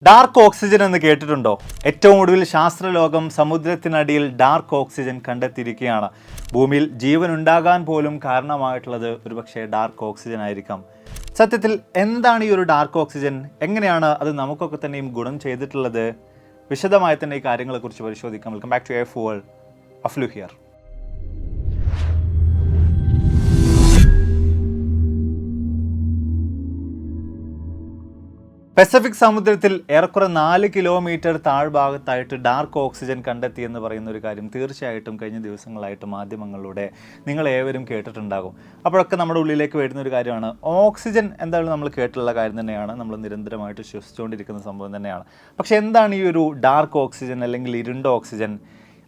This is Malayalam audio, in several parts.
ഡാർക്ക് ഓക്സിജൻ എന്ന് കേട്ടിട്ടുണ്ടോ? ഏറ്റവും ഒടുവിൽ ശാസ്ത്രലോകം സമുദ്രത്തിനടിയിൽ ഡാർക്ക് ഓക്സിജൻ കണ്ടെത്തിയിരിക്കുകയാണ്. ഭൂമിയിൽ ജീവൻ ഉണ്ടാകാൻ പോലും കാരണമായിട്ടുള്ളത് ഒരുപക്ഷെ ഡാർക്ക് ഓക്സിജൻ ആയിരിക്കാം. സത്യത്തിൽ എന്താണ് ഈ ഒരു ഡാർക്ക് ഓക്സിജൻ? എങ്ങനെയാണ് അത് നമുക്കൊക്കെ തന്നെയും ഗുണം ചെയ്തിട്ടുള്ളത്? വിശദമായി തന്നെ ഈ കാര്യങ്ങളെക്കുറിച്ച് പരിശോധിക്കാം. Welcome back to F world. അഫ്ലു ഹിയർ. പസഫിക് സമുദ്രത്തിൽ ഏറെക്കുറെ 4 കിലോമീറ്റർ താഴ്ഭാഗത്തായിട്ട് ഡാർക്ക് ഓക്സിജൻ കണ്ടെത്തി എന്ന് പറയുന്ന ഒരു കാര്യം തീർച്ചയായിട്ടും കഴിഞ്ഞ ദിവസങ്ങളായിട്ട് മാധ്യമങ്ങളിലൂടെ നിങ്ങൾ ഏവരും കേട്ടിട്ടുണ്ടാകും. അപ്പോഴൊക്കെ നമ്മുടെ ഉള്ളിലേക്ക് വരുന്ന ഒരു കാര്യമാണ് ഓക്സിജൻ. എന്തായാലും നമ്മൾ കേട്ടിട്ടുള്ള കാര്യം തന്നെയാണ്, നമ്മൾ നിരന്തരമായിട്ട് ശ്വസിച്ചുകൊണ്ടിരിക്കുന്ന സംഭവം തന്നെയാണ്. പക്ഷേ എന്താണ് ഈ ഒരു ഡാർക്ക് ഓക്സിജൻ അല്ലെങ്കിൽ ഇരുണ്ട ഓക്സിജൻ?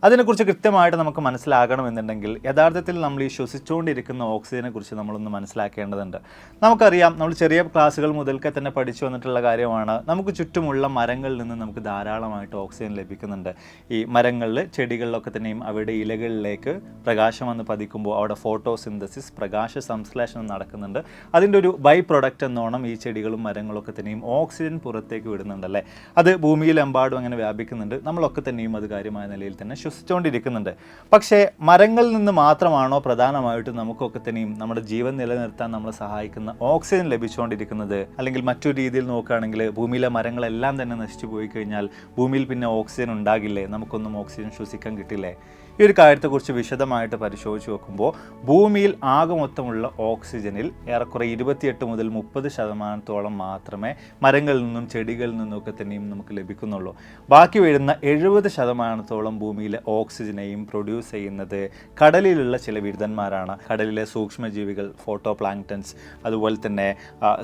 അതിനെക്കുറിച്ച് കൃത്യമായിട്ട് നമുക്ക് മനസ്സിലാകണമെന്നുണ്ടെങ്കിൽ യഥാർത്ഥത്തിൽ നമ്മൾ ഈ ശ്വസിച്ചുകൊണ്ടിരിക്കുന്ന ഓക്സിജനെ കുറിച്ച് നമ്മളൊന്ന് മനസ്സിലാക്കേണ്ടതുണ്ട്. നമുക്കറിയാം, നമ്മൾ ചെറിയ ക്ലാസ്സുകൾ മുതൽക്കേ തന്നെ പഠിച്ചു വന്നിട്ടുള്ള കാര്യമാണ്, നമുക്ക് ചുറ്റുമുള്ള മരങ്ങളിൽ നിന്ന് നമുക്ക് ധാരാളമായിട്ട് ഓക്സിജൻ ലഭിക്കുന്നുണ്ട്. ഈ മരങ്ങളിൽ, ചെടികളിലൊക്കെ തന്നെയും അവയുടെ ഇലകളിലേക്ക് പ്രകാശം വന്ന് പതിക്കുമ്പോൾ അവിടെ ഫോട്ടോസിന്തസിസ്, പ്രകാശ സംശ്ലേഷണം നടക്കുന്നുണ്ട്. അതിൻ്റെ ഒരു ബൈ പ്രൊഡക്റ്റ് എന്നോണം ഈ ചെടികളും മരങ്ങളൊക്കെ തന്നെയും ഓക്സിജൻ പുറത്തേക്ക് വിടുന്നുണ്ടല്ലേ. അത് ഭൂമിയിലെമ്പാടും അങ്ങനെ വ്യാപിക്കുന്നുണ്ട്. നമ്മളൊക്കെ തന്നെയും അത് കാര്യമായ നിലയിൽ തന്നെ ശ്വസിച്ചുകൊണ്ടിരിക്കുന്നുണ്ട്. പക്ഷേ മരങ്ങളിൽ നിന്ന് മാത്രമാണോ പ്രധാനമായിട്ടും നമുക്കൊക്കെ തന്നെയും നമ്മുടെ ജീവൻ നിലനിർത്താൻ നമ്മളെ സഹായിക്കുന്ന ഓക്സിജൻ ലഭിച്ചുകൊണ്ടിരിക്കുന്നത്? അല്ലെങ്കിൽ മറ്റൊരു രീതിയിൽ നോക്കുകയാണെങ്കിൽ ഭൂമിയിലെ മരങ്ങളെല്ലാം തന്നെ നശിച്ചു പോയി കഴിഞ്ഞാൽ ഭൂമിയിൽ പിന്നെ ഓക്സിജൻ ഉണ്ടാകില്ലേ? നമുക്കൊന്നും ഓക്സിജൻ ശ്വസിക്കാൻ കിട്ടില്ലേ? ഈ ഒരു കാര്യത്തെക്കുറിച്ച് വിശദമായിട്ട് പരിശോധിച്ച് നോക്കുമ്പോൾ ഭൂമിയിൽ ആകെ മൊത്തമുള്ള ഓക്സിജനിൽ ഏറെക്കുറെ 28 മുതൽ 30% മാത്രമേ മരങ്ങളിൽ നിന്നും ചെടികളിൽ നിന്നൊക്കെ തന്നെയും നമുക്ക് ലഭിക്കുന്നുള്ളൂ. ബാക്കി വരുന്ന 70% ഭൂമിയിലെ ഓക്സിജനെയും പ്രൊഡ്യൂസ് ചെയ്യുന്നത് കടലിലുള്ള ചില വിരുദ്ധന്മാരാണ്. കടലിലെ സൂക്ഷ്മജീവികൾ, ഫോട്ടോ പ്ലാങ്ക്ടൻസ്, അതുപോലെ തന്നെ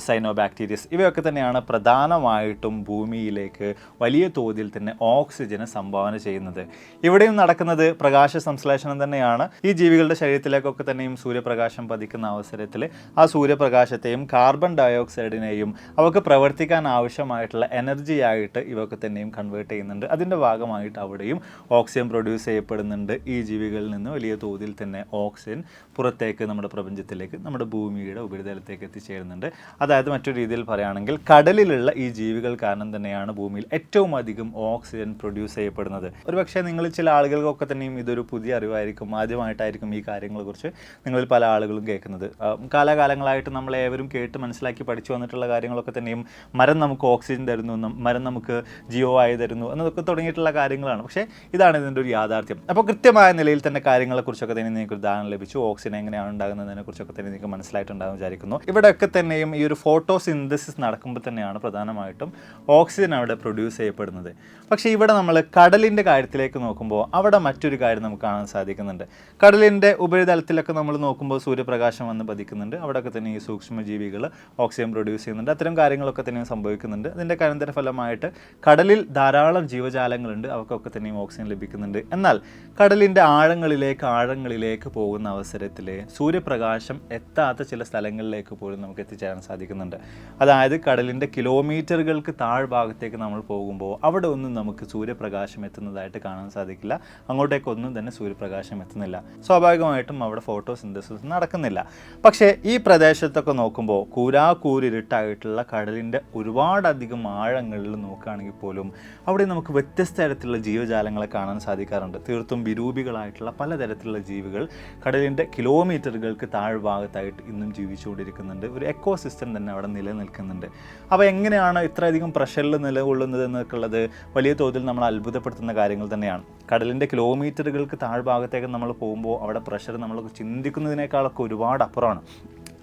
സൈനോബാക്ടീരിയസ്, ഇവയൊക്കെ തന്നെയാണ് പ്രധാനമായിട്ടും ഭൂമിയിലേക്ക് വലിയ തോതിൽ തന്നെ ഓക്സിജനെ സംഭാവന ചെയ്യുന്നത്. ഇവിടെയും നടക്കുന്നത് പ്രകാശ സംശ്ലേഷണം തന്നെയാണ്. ഈ ജീവികളുടെ ശരീരത്തിലേക്കൊക്കെ തന്നെയും സൂര്യപ്രകാശം പതിക്കുന്ന അവസരത്തിൽ ആ സൂര്യപ്രകാശത്തെയും കാർബൺ ഡയോക്സൈഡിനെയും അവർക്ക് പ്രവർത്തിക്കാൻ ആവശ്യമായിട്ടുള്ള എനർജിയായിട്ട് ഇവയൊക്കെ തന്നെയും കൺവേർട്ട് ചെയ്യുന്നുണ്ട്. അതിൻ്റെ ഭാഗമായിട്ട് അവിടെയും ഓക്സിജൻ പ്രൊഡ്യൂസ് ചെയ്യപ്പെടുന്നുണ്ട്. ഈ ജീവികളിൽ നിന്ന് വലിയ തോതിൽ തന്നെ ഓക്സിജൻ പുറത്തേക്ക് നമ്മുടെ പ്രപഞ്ചത്തിലേക്ക്, നമ്മുടെ ഭൂമിയുടെ ഉപരിതലത്തേക്ക് എത്തിച്ചേരുന്നുണ്ട്. അതായത് മറ്റൊരു രീതിയിൽ പറയുകയാണെങ്കിൽ കടലിലുള്ള ഈ ജീവികൾ കാരണം തന്നെയാണ് ഭൂമിയിൽ ഏറ്റവും അധികം ഓക്സിജൻ പ്രൊഡ്യൂസ് ചെയ്യപ്പെടുന്നത്. ഒരുപക്ഷെ നിങ്ങൾ ചില ആളുകൾക്കൊക്കെ തന്നെയും ഇതൊരു പുതിയ അറിവായിരിക്കും, ആദ്യമായിട്ടായിരിക്കും ഈ കാര്യങ്ങളെക്കുറിച്ച് നിങ്ങളിൽ പല ആളുകളും കേൾക്കുന്നത്. കാലാകാലങ്ങളായിട്ട് നമ്മൾ ഏവരും കേട്ട് മനസ്സിലാക്കി പഠിച്ചു വന്നിട്ടുള്ള കാര്യങ്ങളൊക്കെ തന്നെയും മരം നമുക്ക് ഓക്സിജൻ തരുന്നു എന്നും മരം നമുക്ക് ജീവവായു തരുന്നു എന്നതൊക്കെ തുടങ്ങിയിട്ടുള്ള കാര്യങ്ങളാണ്. പക്ഷേ ഇതാണ് ഇതിൻ്റെ ഒരു യാഥാർത്ഥ്യം. അപ്പോൾ കൃത്യമായ നിലയിൽ തന്നെ കാര്യങ്ങളെക്കുറിച്ചൊക്കെ തന്നെ നിങ്ങൾക്ക് ഒരു ധാരണ ലഭിച്ചു. ഓക്സിജൻ എങ്ങനെയാണ് ഉണ്ടാകുന്നതിനെ കുറിച്ചൊക്കെ തന്നെ നിങ്ങൾക്ക് മനസ്സിലായിട്ടുണ്ടാകും വിചാരിക്കുന്നു. ഇവിടെയൊക്കെ തന്നെയും ഈ ഒരു ഫോട്ടോസിന്തസിസ് നടക്കുമ്പോൾ തന്നെയാണ് പ്രധാനമായിട്ടും ഓക്സിജൻ അവിടെ പ്രൊഡ്യൂസ് ചെയ്യപ്പെടുന്നത്. പക്ഷേ ഇവിടെ നമ്മൾ കടലിൻ്റെ കാര്യത്തിലേക്ക് നോക്കുമ്പോൾ അവിടെ മറ്റൊരു കാര്യം നമുക്ക് കാണാൻ സാധിക്കുന്നുണ്ട്. കടലിൻ്റെ ഉപരിതലത്തിലൊക്കെ നമ്മൾ നോക്കുമ്പോൾ സൂര്യപ്രകാശം വന്ന് പതിക്കുന്നുണ്ട്. അവിടെയൊക്കെ തന്നെ ഈ സൂക്ഷ്മജീവികൾ ഓക്സിജൻ പ്രൊഡ്യൂസ് ചെയ്യുന്നുണ്ട്. അത്തരം കാര്യങ്ങളൊക്കെ തന്നെ സംഭവിക്കുന്നുണ്ട്. അതിൻ്റെ അനന്തരഫലമായിട്ട് കടലിൽ ധാരാളം ജീവജാലങ്ങളുണ്ട്, അവർക്കൊക്കെ തന്നെയും ഓക്സിജൻ ലഭിക്കുന്നുണ്ട്. എന്നാൽ കടലിൻ്റെ ആഴങ്ങളിലേക്ക് പോകുന്ന അവസരത്തിൽ സൂര്യപ്രകാശം എത്താത്ത ചില സ്ഥലങ്ങളിലേക്ക് പോലും നമുക്ക് എത്തിച്ചേരാൻ സാധിക്കുന്നുണ്ട്. അതായത് കടലിൻ്റെ കിലോമീറ്ററുകൾക്ക് താഴ്ഭാഗത്തേക്ക് നമ്മൾ പോകുമ്പോൾ അവിടെ ഒന്നും നമുക്ക് സൂര്യപ്രകാശം എത്തുന്നതായിട്ട് കാണാൻ സാധിക്കില്ല. അങ്ങോട്ടേക്കൊന്നും തന്നെ സൂര്യപ്രകാശം എത്തുന്നില്ല. സ്വാഭാവികമായിട്ടും അവിടെ ഫോട്ടോസിന്തസിസ് നടക്കുന്നില്ല. പക്ഷേ ഈ പ്രദേശത്തൊക്കെ നോക്കുമ്പോൾ കൂരാക്കൂരിരുട്ടായിട്ടുള്ള കടലിൻ്റെ ഒരുപാടധികം ആഴങ്ങളിൽ നോക്കുകയാണെങ്കിൽ പോലും അവിടെ നമുക്ക് വ്യത്യസ്ത തരത്തിലുള്ള ജീവജാലങ്ങളെ കാണാൻ സാധിക്കാറുണ്ട്. തീർത്തും വിരൂപികളായിട്ടുള്ള പലതരത്തിലുള്ള ജീവികൾ കടലിൻ്റെ കിലോമീറ്ററുകൾക്ക് താഴ്ഭാഗത്തായിട്ട് ഇന്നും ജീവിച്ചുകൊണ്ടിരിക്കുന്നുണ്ട്. ഒരു എക്കോസിസ്റ്റം തന്നെ അവിടെ നിലനിൽക്കുന്നുണ്ട്. അപ്പോൾ എങ്ങനെയാണ് ഇത്രയധികം പ്രഷറിൽ നിലകൊള്ളുന്നത് എന്നൊക്കെയുള്ളത് വലിയ തോതിൽ നമ്മൾ അത്ഭുതപ്പെടുത്തുന്ന കാര്യങ്ങൾ തന്നെയാണ്. കടലിൻ്റെ കിലോമീറ്ററുകൾക്ക് താഴ്ഭാഗത്തേക്ക് നമ്മൾ പോകുമ്പോൾ അവിടെ പ്രഷർ നമ്മൾ ചിന്തിക്കുന്നതിനേക്കാളൊക്കെ ഒരുപാട് അപ്പുറമാണ്.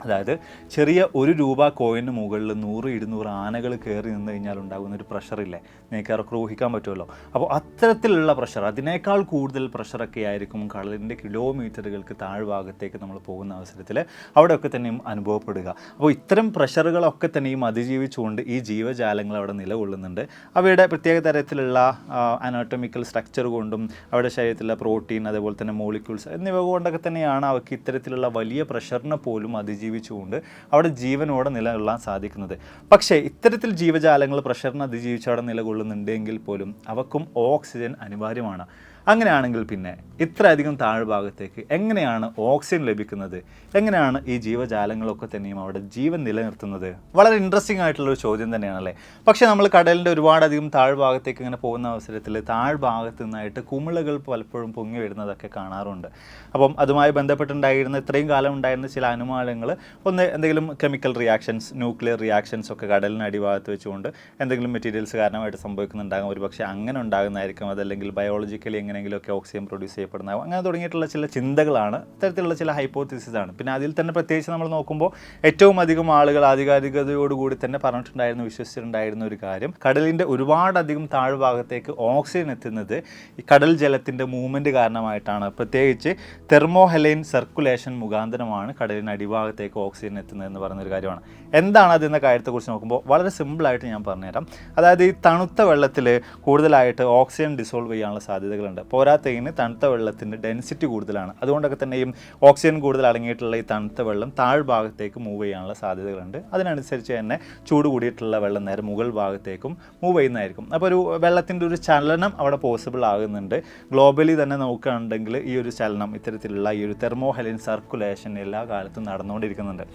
അതായത് ചെറിയ ₹1 കോയിന് മുകളിൽ 100-200 ആനകൾ കയറി നിന്ന് കഴിഞ്ഞാൽ ഉണ്ടാകുന്ന ഒരു പ്രഷറില്ലേ, നിങ്ങൾക്ക് അവർക്ക് ഊഹിക്കാൻ പറ്റുമല്ലോ. അപ്പോൾ അത്തരത്തിലുള്ള പ്രഷർ, അതിനേക്കാൾ കൂടുതൽ പ്രഷറൊക്കെ ആയിരിക്കും കടലിൻ്റെ കിലോമീറ്ററുകൾക്ക് താഴ്ഭാഗത്തേക്ക് നമ്മൾ പോകുന്ന അവസരത്തിൽ അവിടെയൊക്കെ തന്നെയും അനുഭവപ്പെടുക. അപ്പോൾ ഇത്തരം പ്രഷറുകളൊക്കെ തന്നെയും അതിജീവിച്ചുകൊണ്ട് ഈ ജീവജാലങ്ങൾ അവിടെ നിലകൊള്ളുന്നുണ്ട്. അവയുടെ പ്രത്യേക തരത്തിലുള്ള അനാറ്റോമിക്കൽ സ്ട്രക്ചർ കൊണ്ടും അവരുടെ ശരീരത്തിലുള്ള പ്രോട്ടീൻ, അതേപോലെ തന്നെ മോളിക്യൂൾസ് എന്നിവ കൊണ്ടൊക്കെ തന്നെയാണ് അവർക്ക് ഇത്തരത്തിലുള്ള വലിയ പ്രഷറിനെ പോലും അതിജീവിച്ചുകൊണ്ട് അവിടെ ജീവനോടെ നിലകൊള്ളാൻ സാധിക്കുന്നത്. പക്ഷേ ഇത്തരത്തിൽ ജീവജാലങ്ങൾ പ്രഷറിനെ അതിജീവിച്ച് അവിടെ നിലകൊള്ളുന്നുണ്ടെങ്കിൽ പോലും അവക്കും ഓക്സിജൻ അനിവാര്യമാണ്. അങ്ങനെയാണെങ്കിൽ പിന്നെ ഇത്രയധികം താഴ്ഭാഗത്തേക്ക് എങ്ങനെയാണ് ഓക്സിജൻ ലഭിക്കുന്നത്? എങ്ങനെയാണ് ഈ ജീവജാലങ്ങളൊക്കെ തന്നെയും അവിടെ ജീവൻ നിലനിർത്തുന്നത്? വളരെ ഇൻട്രസ്റ്റിംഗ് ആയിട്ടുള്ളൊരു ചോദ്യം തന്നെയാണല്ലേ. പക്ഷേ നമ്മൾ കടലിൻ്റെ ഒരുപാടധികം താഴ്ഭാഗത്തേക്ക് ഇങ്ങനെ പോകുന്ന അവസരത്തിൽ താഴ്ഭാഗത്ത് നിന്നായിട്ട് കുമിളകൾ പലപ്പോഴും പൊങ്ങി വരുന്നതൊക്കെ കാണാറുണ്ട്. അപ്പം അതുമായി ബന്ധപ്പെട്ടുണ്ടായിരുന്ന ഇത്രയും കാലം ഉണ്ടായിരുന്ന ചില അനുമാനങ്ങൾ, ഒന്ന് എന്തെങ്കിലും കെമിക്കൽ റിയാക്ഷൻസ്, ന്യൂക്ലിയർ റിയാക്ഷൻസ് ഒക്കെ കടലിന് അടിഭാഗത്ത് വെച്ചുകൊണ്ട് എന്തെങ്കിലും മെറ്റീരിയൽസ് കാരണമായിട്ട് സംഭവിക്കുന്നുണ്ടാകും, ഒരു പക്ഷേ അങ്ങനെ ഉണ്ടാകുന്നതായിരിക്കും. അതല്ലെങ്കിൽ ബയോളജിക്കലി എങ്ങനെയെങ്കിലുമൊക്കെ ഓക്സിജൻ പ്രൊഡ്യൂസ് ചെയ്യപ്പെടുന്നതാകും. അങ്ങനെ തുടങ്ങിയിട്ടുള്ള ചില ചിന്തകളാണ്, ഇത്തരത്തിലുള്ള ചില ഹൈപ്പോത്തിസിസ് ആണ്. പിന്നെ അതിൽ തന്നെ പ്രത്യേകിച്ച് നമ്മൾ നോക്കുമ്പോൾ ഏറ്റവും അധികം ആളുകൾ ആധികാരികതയോടുകൂടി തന്നെ പറഞ്ഞിട്ടുണ്ടായിരുന്നു, വിശ്വസിച്ചിട്ടുണ്ടായിരുന്ന ഒരു കാര്യം, കടലിൻ്റെ ഒരുപാടധികം താഴ്ഭാഗത്തേക്ക് ഓക്സിജൻ എത്തുന്നത് ഈ കടൽ ജലത്തിൻ്റെ മൂവ്മെൻറ്റ് കാരണമായിട്ടാണ്. പ്രത്യേകിച്ച് തെർമോഹലൈൻ സർക്കുലേഷൻ മുഖാന്തരമാണ് കടലിന് അടിഭാഗത്തേക്ക് ഓക്സിജൻ എത്തുന്നതെന്ന് പറയുന്നൊരു കാര്യമാണ്. എന്താണ് അതെന്ന കാര്യത്തെക്കുറിച്ച് നോക്കുമ്പോൾ വളരെ സിമ്പിളായിട്ട് ഞാൻ പറഞ്ഞുതരാം. അതായത് ഈ തണുത്ത വെള്ളത്തിൽ കൂടുതലായിട്ട് ഓക്സിജൻ ഡിസോൾവ് ചെയ്യാനുള്ള സാധ്യതകളുണ്ട്. പോരാത്തതിന് തണുത്ത വെള്ളത്തിൻ്റെ ഡെൻസിറ്റി കൂടുതലാണ്. അതുകൊണ്ടൊക്കെ തന്നെയും ഓക്സിജൻ കൂടുതൽ അടങ്ങിയിട്ടുള്ള ഈ തണുത്ത വെള്ളം താഴ്ഭാഗത്തേക്ക് മൂവ് ചെയ്യാനുള്ള സാധ്യതകളുണ്ട്. അതിനനുസരിച്ച് തന്നെ ചൂട് കൂടിയിട്ടുള്ള വെള്ളം നേരെ മുകൾ ഭാഗത്തേക്കും മൂവ് ചെയ്യുന്നതായിരിക്കും. അപ്പോൾ ഒരു വെള്ളത്തിൻ്റെ ഒരു ചലനം അവിടെ പോസിബിൾ ആകുന്നുണ്ട്. ഗ്ലോബലി തന്നെ നോക്കുകയാണെങ്കിൽ ഈ ഒരു ചലനം, ഇത്തരത്തിലുള്ള ഈ ഒരു തെർമോഹലൈൻ സർക്കുലേഷൻ എല്ലാ കാലത്തും നടന്നുകൊണ്ടിരിക്കുന്നുണ്ട്.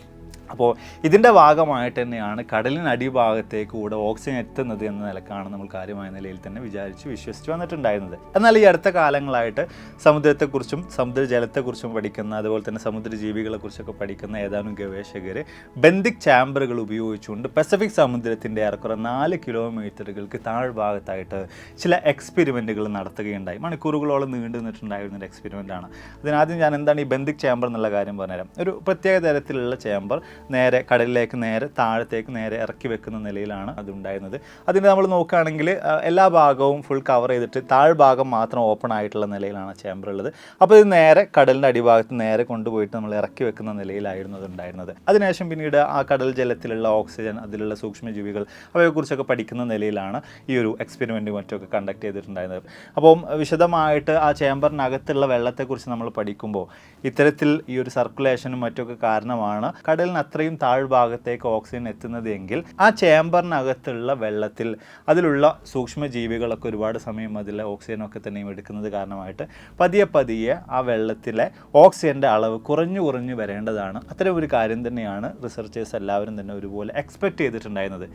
അപ്പോൾ ഇതിൻ്റെ ഭാഗമായിട്ട് തന്നെയാണ് കടലിന് അടിഭാഗത്തേക്ക് കൂടെ ഓക്സിജൻ എത്തുന്നത് എന്ന നിലക്കാണ് നമ്മൾ കാര്യമായ നിലയിൽ തന്നെ വിശ്വസിച്ച് വന്നിട്ടുണ്ടായിരുന്നത്. എന്നാൽ ഈ അടുത്ത കാലങ്ങളായിട്ട് സമുദ്രത്തെക്കുറിച്ചും സമുദ്രജലത്തെക്കുറിച്ചും പഠിക്കുന്ന, അതുപോലെ തന്നെ സമുദ്രജീവികളെക്കുറിച്ചൊക്കെ പഠിക്കുന്ന ഏതാനും ഗവേഷകർ ബെന്തിക് ചാമ്പറുകൾ ഉപയോഗിച്ചുകൊണ്ട് പസഫിക് സമുദ്രത്തിൻ്റെ ഏറെക്കുറെ 4 കിലോമീറ്ററുകൾക്ക് താഴ്ഭാഗത്തായിട്ട് ചില എക്സ്പെരിമെൻറ്റുകൾ നടത്തുകയുണ്ടായി. മണിക്കൂറുകളോളം നീണ്ടു നിന്നിട്ടുണ്ടായിരുന്ന ഒരു എക്സ്പെരിമെൻ്റാണ്. അതിനാദ്യം ഞാൻ എന്താണ് ഈ ബെന്തിക് ചാമ്പർ എന്നുള്ള കാര്യം പറഞ്ഞുതരാം. ഒരു പ്രത്യേക തരത്തിലുള്ള ചാമ്പർ നേരെ കടലിലേക്ക് നേരെ താഴത്തേക്ക് നേരെ ഇറക്കി വെക്കുന്ന നിലയിലാണ് അതുണ്ടായിരുന്നത്. അതിന് നമ്മൾ നോക്കുകയാണെങ്കിൽ എല്ലാ ഭാഗവും ഫുൾ കവർ ചെയ്തിട്ട് താഴ്ഭാഗം മാത്രം ഓപ്പൺ ആയിട്ടുള്ള നിലയിലാണ് ചേമ്പർ ഉള്ളത്. അപ്പോൾ ഇത് നേരെ കടലിൻ്റെ അടിഭാഗത്ത് നേരെ കൊണ്ടുപോയിട്ട് നമ്മൾ ഇറക്കി വെക്കുന്ന നിലയിലായിരുന്നു അതുണ്ടായിരുന്നത്. അതിനുശേഷം പിന്നീട് ആ കടൽ ജലത്തിലുള്ള ഓക്സിജൻ, അതിലുള്ള സൂക്ഷ്മജീവികൾ, അവയെക്കുറിച്ചൊക്കെ പഠിക്കുന്ന നിലയിലാണ് ഈ ഒരു എക്സ്പെരിമെൻറ്റ് മറ്റൊക്കെ കണ്ടക്ട് ചെയ്തിട്ടുണ്ടായിരുന്നത്. അപ്പം വിശദമായിട്ട് ആ ചേമ്പറിനകത്തുള്ള വെള്ളത്തെക്കുറിച്ച് നമ്മൾ പഠിക്കുമ്പോൾ ഇത്തരത്തിൽ ഈ ഒരു സർക്കുലേഷനും മറ്റൊക്കെ കാരണമാണ് കടലിന് അത്രയും താഴ്ഭാഗത്തേക്ക് ഓക്സിജൻ എത്തുന്നത് എങ്കിൽ ആ ചേമ്പറിനകത്തുള്ള വെള്ളത്തിൽ അതിലുള്ള സൂക്ഷ്മജീവികളൊക്കെ ഒരുപാട് സമയം അതിലെ ഓക്സിജനൊക്കെ തന്നെയും എടുക്കുന്നത് കാരണമായിട്ട് പതിയെ ആ വെള്ളത്തിലെ ഓക്സിജൻ്റെ അളവ് കുറഞ്ഞു വരേണ്ടതാണ്. അത്തരം ഒരു കാര്യം തന്നെയാണ് റിസർച്ചേഴ്സ് എല്ലാവരും തന്നെ ഒരുപോലെ എക്സ്പെക്റ്റ് ചെയ്തിട്ടുണ്ടായിരുന്നത്.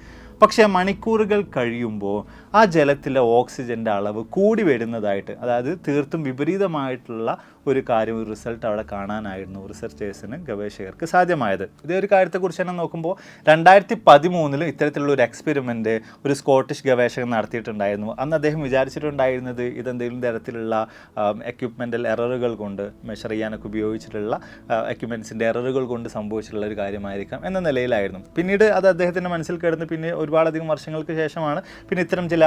പക്ഷേ മണിക്കൂറുകൾ കഴിയുമ്പോൾ ആ ജലത്തിലെ ഓക്സിജൻ്റെ അളവ് കൂടി വരുന്നതായിട്ട്, അതായത് തീർത്തും വിപരീതമായിട്ടുള്ള ഒരു കാര്യം, ഒരു റിസൾട്ട് അവിടെ കാണാനായിരുന്നു റിസർച്ചേഴ്സിന്, ഗവേഷകർക്ക് സാധ്യമായത്. ഇതേ ഒരു കാര്യത്തെക്കുറിച്ച് തന്നെ നോക്കുമ്പോൾ 2013 ഇത്തരത്തിലുള്ള ഒരു എക്സ്പെരിമെൻ്റ് ഒരു സ്കോട്ടിഷ് ഗവേഷകൻ നടത്തിയിട്ടുണ്ടായിരുന്നു. അന്ന് അദ്ദേഹം വിചാരിച്ചിട്ടുണ്ടായിരുന്നത് ഇതെന്തെങ്കിലും തരത്തിലുള്ള എക്യുപ്മെൻ്റൽ എററുകൾ കൊണ്ട്, മെഷർ ചെയ്യാനൊക്കെ ഉപയോഗിച്ചിട്ടുള്ള എക്യുപ്മെൻറ്റ്സിൻ്റെ എററുകൾ കൊണ്ട് സംഭവിച്ചിട്ടുള്ള ഒരു കാര്യമായിരിക്കാം എന്ന നിലയിലായിരുന്നു. പിന്നീട് അത് അദ്ദേഹത്തിൻ്റെ മനസ്സിൽ കിടന്ന് പിന്നെ ഒരുപാടധികം വർഷങ്ങൾക്ക് ശേഷമാണ് പിന്നെ ഇത്തരം ചില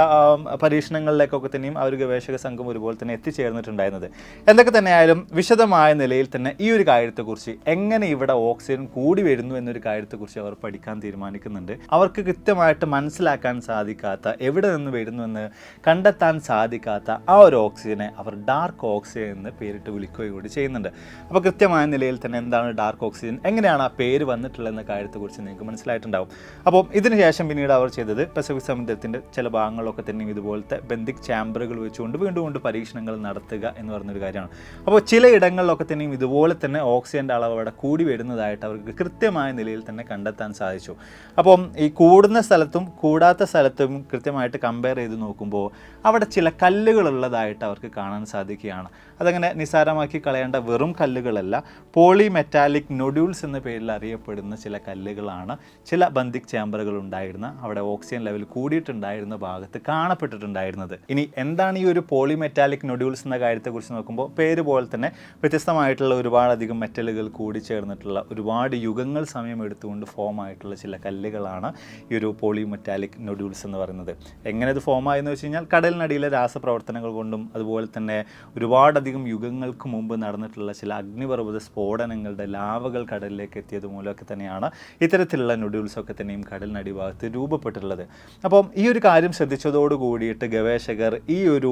പരീക്ഷണങ്ങളിലേക്കൊക്കെ തന്നെയും ആ ഒരു ഗവേഷക സംഘം ഒരുപോലെ തന്നെ എത്തിച്ചേർന്നിട്ടുണ്ടായിരുന്നത്. എന്തൊക്കെ തന്നെയായാലും വിശദമായ നിലയിൽ തന്നെ ഈ ഒരു കാര്യത്തെക്കുറിച്ച്, എങ്ങനെ ഇവിടെ ഓക്സിജൻ കൂടി വരുന്നു എന്നൊരു കാര്യത്തെക്കുറിച്ച് അവർ പഠിക്കാൻ തീരുമാനിക്കുന്നുണ്ട്. അവർക്ക് കൃത്യമായിട്ട് മനസ്സിലാക്കാൻ സാധിക്കാത്ത, എവിടെ നിന്ന് വരുന്നുവെന്ന് കണ്ടെത്താൻ സാധിക്കാത്ത ആ ഒരു ഓക്സിജനെ അവർ ഡാർക്ക് ഓക്സിജൻ എന്ന് പേരിട്ട് വിളിക്കുകയും കൂടി ചെയ്യുന്നുണ്ട്. അപ്പോൾ കൃത്യമായ നിലയിൽ തന്നെ എന്താണ് ഡാർക്ക് ഓക്സിജൻ, എങ്ങനെയാണ് ആ പേര് വന്നിട്ടുള്ളതെന്ന കാര്യത്തെക്കുറിച്ച് നിങ്ങൾക്ക് മനസ്സിലായിട്ടുണ്ടാവും. അപ്പോൾ ഇതിനുശേഷം പിന്നീട് അവർ ചെയ്തത് പസഫിക് സമുദ്രത്തിൻ്റെ ചില ഭാഗങ്ങളൊക്കെ തന്നെയും ഇതുപോലത്തെ ബെന്തിക് ചാമ്പറുകൾ വെച്ചുകൊണ്ട് വീണ്ടും പരീക്ഷണങ്ങൾ നടത്തുക എന്ന് പറഞ്ഞൊരു കാര്യമാണ്. അപ്പോൾ ചിലയിടങ്ങളിലൊക്കെ തന്നെയും ഇതുപോലെ തന്നെ ഓക്സിജൻ്റെ അളവ് അവിടെ കൂടി വരുന്നതായിട്ട് അവർക്ക് കൃത്യമായ നിലയിൽ തന്നെ കണ്ടെത്താൻ സാധിച്ചു. അപ്പം ഈ കൂടുന്ന സ്ഥലത്തും കൂടാത്ത സ്ഥലത്തും കൃത്യമായിട്ട് കമ്പയർ ചെയ്ത് നോക്കുമ്പോൾ അവിടെ ചില കല്ലുകളുള്ളതായിട്ട് അവർക്ക് കാണാൻ സാധിക്കുകയാണ്. അതങ്ങനെ നിസ്സാരമാക്കി കളയേണ്ട വെറും കല്ലുകളല്ല, പോളിമെറ്റാലിക് നൊഡ്യൂൾസ് എന്ന പേരിൽ അറിയപ്പെടുന്ന ചില കല്ലുകളാണ് ചില ബന്തിക് ചേമ്പറുകൾ ഉണ്ടായിരുന്ന, അവിടെ ഓക്സിജൻ ലെവൽ കൂടിയിട്ടുണ്ടായിരുന്ന ഭാഗത്ത് കാണപ്പെട്ടിട്ടുണ്ടായിരുന്നത്. ഇനി എന്താണ് ഈ ഒരു പോളിമെറ്റാലിക് നൊഡ്യൂൾസ് എന്ന കാര്യത്തെക്കുറിച്ച് നോക്കുമ്പോൾ പേര് പോലെ തന്നെ വ്യത്യസ്തമായിട്ടുള്ള ഒരുപാടധികം മെറ്റലുകൾ കൂടി ചേർന്നിട്ടുള്ള, ഒരുപാട് യുഗങ്ങൾ സമയം എടുത്തുകൊണ്ട് ഫോം ആയിട്ടുള്ള ചില കല്ലുകളാണ് ഈ ഒരു പോളിമെറ്റാലിക് നൊഡ്യൂൾസ് എന്ന് പറയുന്നത്. എങ്ങനെ ഇത് ഫോം ആയെന്ന് വെച്ച് കഴിഞ്ഞാൽ കടലിനടിയിലെ രാസപ്രവർത്തനങ്ങൾ കൊണ്ടും അതുപോലെ തന്നെ ഒരുപാടധികം യുഗങ്ങൾക്ക് മുമ്പ് നടന്നിട്ടുള്ള ചില അഗ്നിപർവ്വത സ്ഫോടനങ്ങളുടെ ലാവകൾ കടലിലേക്ക് എത്തിയത് മൂലമൊക്കെ തന്നെയാണ് ഇത്തരത്തിലുള്ള നൊഡ്യൂൾസൊക്കെ തന്നെയും കടലിനടിഭാഗത്ത് രൂപപ്പെട്ടിട്ടുള്ളത്. അപ്പം ഈ ഒരു കാര്യം ശ്രദ്ധിച്ചതോട് കൂടിയിട്ട് ഗവേഷകർ ഈ ഒരു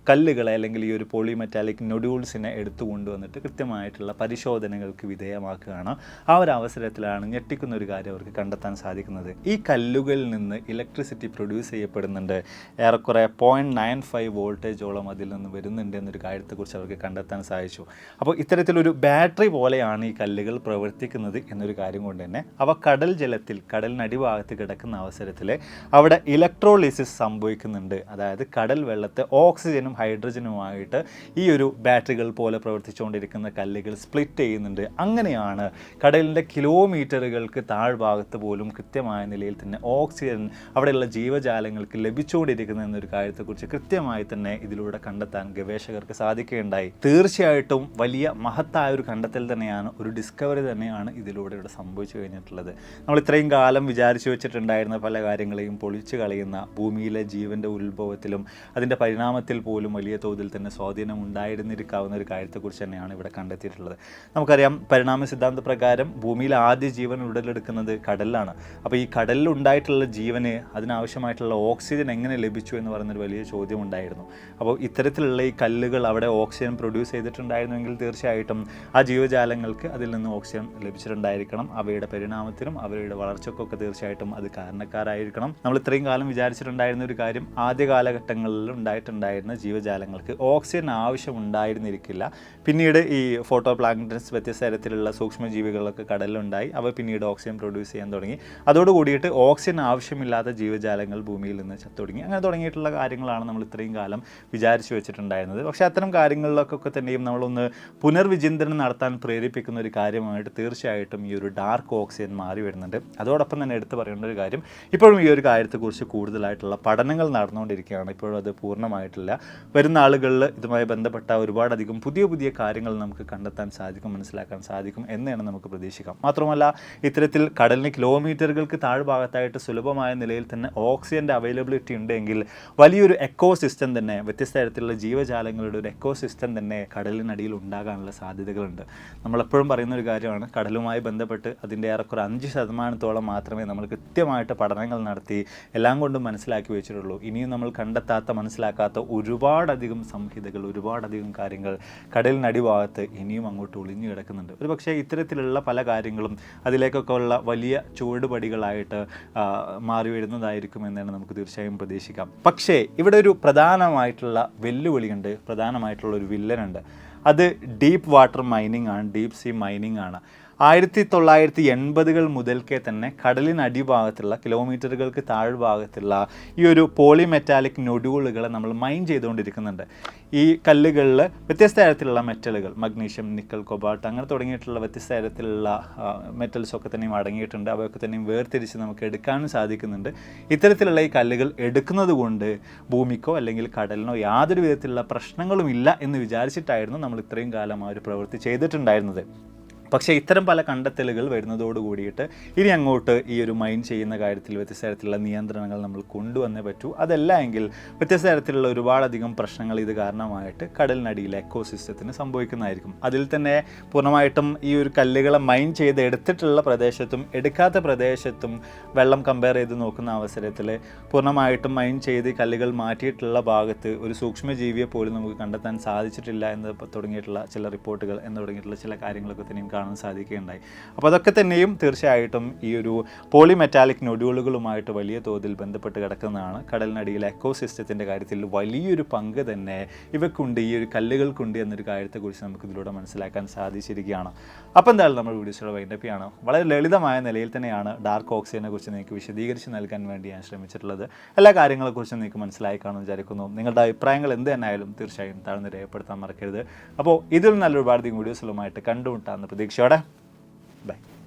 കല്ലുകളെ അല്ലെങ്കിൽ ഈ ഒരു പോളിമെറ്റാലിക് നൊഡ്യൂൾസിനെ എടുത്തു കൊണ്ടുവന്നിട്ട് കൃത്യമായിട്ടുള്ള പരിശോധനകൾക്ക് വിധേയമാക്കുകയാണ്. ആ ഒരു അവസരത്തിലാണ് ഞെട്ടിക്കുന്ന ഒരു കാര്യം അവർക്ക് കണ്ടെത്താൻ സാധിക്കുന്നത്. ഈ കല്ലുകളിൽ നിന്ന് ഇലക്ട്രിസിറ്റി പ്രൊഡ്യൂസ് ചെയ്യപ്പെടുന്നുണ്ട്. ഏറെക്കുറെ 0.95 വോൾട്ടേജോളം അതിൽ നിന്ന് വരുന്നുണ്ട് എന്നൊരു കാര്യത്തെക്കുറിച്ച് അവർക്ക് കണ്ടെത്താൻ സാധിച്ചു. അപ്പോൾ ഇത്തരത്തിലൊരു ബാറ്ററി പോലെയാണ് ഈ കല്ലുകൾ പ്രവർത്തിക്കുന്നത് എന്നൊരു കാര്യം കൊണ്ട് തന്നെ അവ കടൽ ജലത്തിൽ കടലിനടിഭാഗത്ത് കിടക്കുന്ന അവസരത്തിൽ അവിടെ ഇലക്ട്രോളിസിസ് സംഭവിക്കുന്നുണ്ട്. അതായത് കടൽ വെള്ളത്തെ ഓക്സിജനും ഹൈഡ്രജനുമായിട്ട് ഈ ഒരു ബാറ്ററികൾ പോലെ പ്രവർത്തിച്ചുകൊണ്ടിരിക്കുന്ന കല്ലുകൾ സ്പ്ലിറ്റ് ചെയ്യുന്നുണ്ട്. അങ്ങനെയാണ് കടലിൻ്റെ കിലോമീറ്ററുകൾക്ക് താഴ്ഭാഗത്ത് പോലും കൃത്യമായ നിലയിൽ തന്നെ ഓക്സിജൻ അവിടെയുള്ള ജീവജാലങ്ങൾക്ക് ലഭിച്ചുകൊണ്ടിരിക്കുന്നത് എന്നൊരു കാര്യത്തെക്കുറിച്ച് കൃത്യമായി തന്നെ ഇതിലൂടെ കണ്ടെത്താൻ ഗവേഷകർക്ക് സാധിക്കുകയുണ്ടായി. തീർച്ചയായിട്ടും വലിയ മഹത്തായ ഒരു കണ്ടെത്തൽ തന്നെയാണ്, ഒരു ഡിസ്കവറി തന്നെയാണ് ഇതിലൂടെ ഇവിടെ സംഭവിച്ചു കഴിഞ്ഞിട്ടുള്ളത്. നമ്മൾ ഇത്രയും കാലം വിചാരിച്ചു വെച്ചിട്ടുണ്ടായിരുന്ന പല കാര്യങ്ങളെയും പൊളിച്ചു കളയുന്ന, ഭൂമിയിലെ ജീവൻ്റെ ഉത്ഭവത്തിലും അതിൻ്റെ പരിണാമത്തിൽ പോലും വലിയ തോതിൽ തന്നെ സ്വാധീനം ഉണ്ടായിരുന്നിരിക്കാവുന്ന ഒരു കാര്യത്തെക്കുറിച്ച് തന്നെയാണ് ഇവിടെ കണ്ടെത്തിയിട്ടുള്ളത്. നമുക്കറിയാം, പരിണാമ സിദ്ധാന്ത പ്രകാരം ഭൂമിയിൽ ആദ്യ ജീവൻ ഉടലെടുക്കുന്നത് കടലിലാണ്. അപ്പോൾ ഈ കടലിൽ ഉണ്ടായിട്ടുള്ള ജീവന് അതിനാവശ്യമായിട്ടുള്ള ഓക്സിജൻ എങ്ങനെ ലഭിച്ചു എന്ന് പറയുന്നൊരു വലിയ ചോദ്യം ഉണ്ടായിരുന്നു. അപ്പോൾ ഇത്തരത്തിലുള്ള ഈ കല്ലുകൾ അവിടെ ഓക്സിജൻ പ്രൊഡ്യൂസ് ചെയ്തിട്ടുണ്ടായിരുന്നുവെങ്കിൽ തീർച്ചയായിട്ടും ആ ജീവജാലങ്ങൾക്ക് അതിൽ നിന്ന് ഓക്സിജൻ ലഭിച്ചിട്ടുണ്ടായിരിക്കണം. അവയുടെ പരിണാമത്തിനും അവരുടെ വളർച്ചയ്ക്കൊക്കെ തീർച്ചയായിട്ടും അത് കാരണക്കാരായിരിക്കണം. നമ്മൾ ഇത്രയും കാലം വിചാരിച്ചിട്ടുണ്ടായിരുന്ന ഒരു കാര്യം, ആദ്യ കാലഘട്ടങ്ങളിൽ ഉണ്ടായിട്ടുണ്ടായിരുന്ന ജീവജാലങ്ങൾക്ക് ഓക്സിജൻ ആവശ്യമുണ്ടായിരുന്നിരിക്കില്ല. പിന്നീട് ഈ ഫോട്ടോ പ്ലാങ്ക്ടൺസ് വ്യത്യസ്ത തരത്തിലുള്ള സൂക്ഷ്മജീവികളൊക്കെ കടലിലുണ്ടായി. അവ പിന്നീട് ഓക്സിജൻ പ്രൊഡ്യൂസ് ചെയ്യാൻ തുടങ്ങി. അതോടുകൂടിയിട്ട് ഓക്സിജൻ ആവശ്യമില്ലാത്ത ജീവജാലങ്ങൾ ഭൂമിയിൽ നിന്ന് ചത്തുടങ്ങി. അങ്ങനെ തുടങ്ങിയിട്ടുള്ള കാര്യങ്ങളാണ് നമ്മൾ ഇത്രയും കാലം വിചാരിച്ചു വെച്ചിട്ടുണ്ടായിരുന്നത്. പക്ഷേ അത്തരം കാര്യങ്ങളിലൊക്കെ തന്നെയും നമ്മളൊന്ന് പുനർവിചിന്തനം നടത്താൻ പ്രേരിപ്പിക്കുന്ന ഒരു കാര്യമായിട്ട് തീർച്ചയായിട്ടും ഈ ഒരു ഡാർക്ക് ഓക്സിജൻ മാറി വരുന്നുണ്ട്. അതോടൊപ്പം തന്നെ എടുത്തു പറയേണ്ട ഒരു കാര്യം, ഇപ്പോഴും ഈ ഒരു കാര്യത്തെക്കുറിച്ച് കൂടുതലായിട്ടുള്ള പഠനങ്ങൾ നടന്നുകൊണ്ടിരിക്കുകയാണ്. ഇപ്പോഴും അത് പൂർണ്ണമായിട്ടില്ല. വരുന്ന ആളുകളിൽ ഇതുമായി ബന്ധപ്പെട്ട ഒരുപാടധികം പുതിയ പുതിയ കാര്യങ്ങൾ നമുക്ക് കണ്ടെത്താൻ സാധിക്കും, മനസ്സിലാക്കാൻ സാധിക്കും എന്നാണ് നമുക്ക് പ്രതീക്ഷിക്കാം. മാത്രമല്ല, ഇത്തരത്തിൽ കടലിന് കിലോമീറ്ററുകൾക്ക് താഴ്ഭാഗത്തായിട്ട് സുലഭമായ നിലയിൽ തന്നെ ഓക്സിജൻ്റെ അവൈലബിലിറ്റി ഉണ്ടെങ്കിൽ വലിയൊരു എക്കോസിസ്റ്റം തന്നെ, വ്യത്യസ്ത തരത്തിലുള്ള ജീവജാലങ്ങളുടെ ഒരു എക്കോസിസ്റ്റം തന്നെ കടലിനടിയിൽ ഉണ്ടാകാനുള്ള സാധ്യതകളുണ്ട്. നമ്മളെപ്പോഴും പറയുന്ന ഒരു കാര്യമാണ്, കടലുമായി ബന്ധപ്പെട്ട് അതിൻ്റെ ഏറെക്കുറെ 5% മാത്രമേ നമ്മൾ കൃത്യമായിട്ട് പഠനങ്ങൾ നടത്തി എല്ലാം കൊണ്ടും മനസ്സിലാക്കി വെച്ചിട്ടുള്ളൂ. ഇനിയും നമ്മൾ കണ്ടെത്താത്ത, മനസ്സിലാക്കാത്ത ഒരുപാടധികം സംഹിതകൾ, ഒരുപാടധികം കാര്യങ്ങൾ കടലിനടിഭാഗത്ത് ഇനിയും അങ്ങോട്ട് ഒളിഞ്ഞു കിടക്കുന്നുണ്ട്. ഒരു പക്ഷേ ഇത്തരത്തിലുള്ള പല കാര്യങ്ങളും അതിലേക്കൊക്കെ ഉള്ള വലിയ ചുവടുപടികളായിട്ട് മാറി വരുന്നതായിരിക്കും എന്നാണ് നമുക്ക് തീർച്ചയായും പ്രതീക്ഷിക്കാം. പക്ഷേ ഇവിടെ ഒരു പ്രധാനമായിട്ടുള്ള വെല്ലുവിളിയുണ്ട്, പ്രധാനമായിട്ടുള്ള ഒരു വില്ലനുണ്ട്. അത് ഡീപ്പ് വാട്ടർ മൈനിങ് ആണ്, ഡീപ്പ് സീ മൈനിങ് ആണ്. 1980-കൾ മുതൽക്കേ തന്നെ കടലിനടിഭാഗത്തുള്ള, കിലോമീറ്ററുകൾക്ക് താഴ്ഭാഗത്തുള്ള ഈ ഒരു പോളിമെറ്റാലിക് നൊഡ്യൂളുകളെ നമ്മൾ മൈൻ ചെയ്തുകൊണ്ടിരിക്കുന്നുണ്ട്. ഈ കല്ലുകളിൽ വ്യത്യസ്ത തരത്തിലുള്ള മെറ്റലുകൾ, മഗ്നീഷ്യം, നിക്കൽ, കൊബാൾട്ട് അങ്ങനെ തുടങ്ങിയിട്ടുള്ള വ്യത്യസ്ത തരത്തിലുള്ള മെറ്റൽസൊക്കെ തന്നെയും അടങ്ങിയിട്ടുണ്ട്. അവയൊക്കെ തന്നെയും വേർതിരിച്ച് നമുക്ക് എടുക്കാനും സാധിക്കുന്നുണ്ട്. ഇത്തരത്തിലുള്ള ഈ കല്ലുകൾ എടുക്കുന്നത് കൊണ്ട് ഭൂമിക്കോ അല്ലെങ്കിൽ കടലിനോ യാതൊരു വിധത്തിലുള്ള പ്രശ്നങ്ങളുമില്ല എന്ന് വിചാരിച്ചിട്ടായിരുന്നു നമ്മൾ ഇത്രയും കാലം ആ ഒരു പ്രവൃത്തി ചെയ്തിട്ടുണ്ടായിരുന്നത്. പക്ഷേ ഇത്തരം പല കണ്ടെത്തലുകൾ വരുന്നതോട് കൂടിയിട്ട് ഇനി അങ്ങോട്ട് ഈ ഒരു മൈൻ ചെയ്യുന്ന കാര്യത്തിൽ വ്യത്യസ്ത തരത്തിലുള്ള നിയന്ത്രണങ്ങൾ നമ്മൾ കൊണ്ടുവന്നേ പറ്റൂ. അതല്ല എങ്കിൽ വ്യത്യസ്ത തരത്തിലുള്ള ഒരുപാടധികം പ്രശ്നങ്ങൾ ഇത് കാരണമായിട്ട് കടലിനടിയിലെ എക്കോസിസ്റ്റത്തിന് സംഭവിക്കുന്നതായിരിക്കും. അതിൽ തന്നെ പൂർണ്ണമായിട്ടും ഈ ഒരു കല്ലുകളെ മൈൻ ചെയ്ത് എടുത്തിട്ടുള്ള പ്രദേശത്തും എടുക്കാത്ത പ്രദേശത്തും വെള്ളം കമ്പയർ ചെയ്ത് നോക്കുന്ന അവസരത്തിൽ പൂർണ്ണമായിട്ടും മൈൻ ചെയ്ത് കല്ലുകൾ മാറ്റിയിട്ടുള്ള ഭാഗത്ത് ഒരു സൂക്ഷ്മജീവിയെ പോലും നമുക്ക് കണ്ടെത്താൻ സാധിച്ചിട്ടില്ല എന്ന് തുടങ്ങിയിട്ടുള്ള ചില റിപ്പോർട്ടുകൾ എന്ന് തുടങ്ങിയിട്ടുള്ള ചില കാര്യങ്ങളൊക്കെ തന്നെയും കാണാൻ സാധിക്കുകയുണ്ടായി. അപ്പോൾ അതൊക്കെ തന്നെയും തീർച്ചയായിട്ടും ഈ ഒരു പോളിമെറ്റാലിക് നൊഡ്യൂളുകളുമായിട്ട് വലിയ തോതിൽ ബന്ധപ്പെട്ട് കിടക്കുന്നതാണ്. കടലിനടിയിലെ എക്കോസിസ്റ്റത്തിൻ്റെ കാര്യത്തിൽ വലിയൊരു പങ്ക് തന്നെ ഇവക്കുണ്ട്, ഈ ഒരു കല്ലുകൾക്കുണ്ട് എന്നൊരു കാര്യത്തെക്കുറിച്ച് നമുക്ക് ഇതിലൂടെ മനസ്സിലാക്കാൻ സാധിച്ചിരിക്കുകയാണ്. അപ്പോൾ എന്തായാലും നമ്മൾ വീഡിയോസിലൂടെ വൈൻഡപ്പ് ചെയ്യണം. വളരെ ലളിതമായ നിലയിൽ തന്നെയാണ് ഡാർക്ക് ഓക്സിജനെ കുറിച്ച് നിങ്ങൾക്ക് വിശദീകരിച്ച് നൽകാൻ വേണ്ടി ഞാൻ ശ്രമിച്ചിട്ടുള്ളത്. എല്ലാ കാര്യങ്ങളെക്കുറിച്ചും നിങ്ങൾക്ക് മനസ്സിലായി കാണുമെന്ന് വിചാരിക്കുന്നു. നിങ്ങളുടെ അഭിപ്രായങ്ങൾ എന്ത് തന്നെയായാലും തീർച്ചയായും താഴ്ന്ന് രേഖപ്പെടുത്താൻ മറക്കരുത്. അപ്പോൾ ഇതിൽ നല്ലൊരുപാട് വീഡിയോസുകളുമായിട്ട് കണ്ടുമുട്ടാമെന്ന് പ്രതീക്ഷയോടെ ബൈ.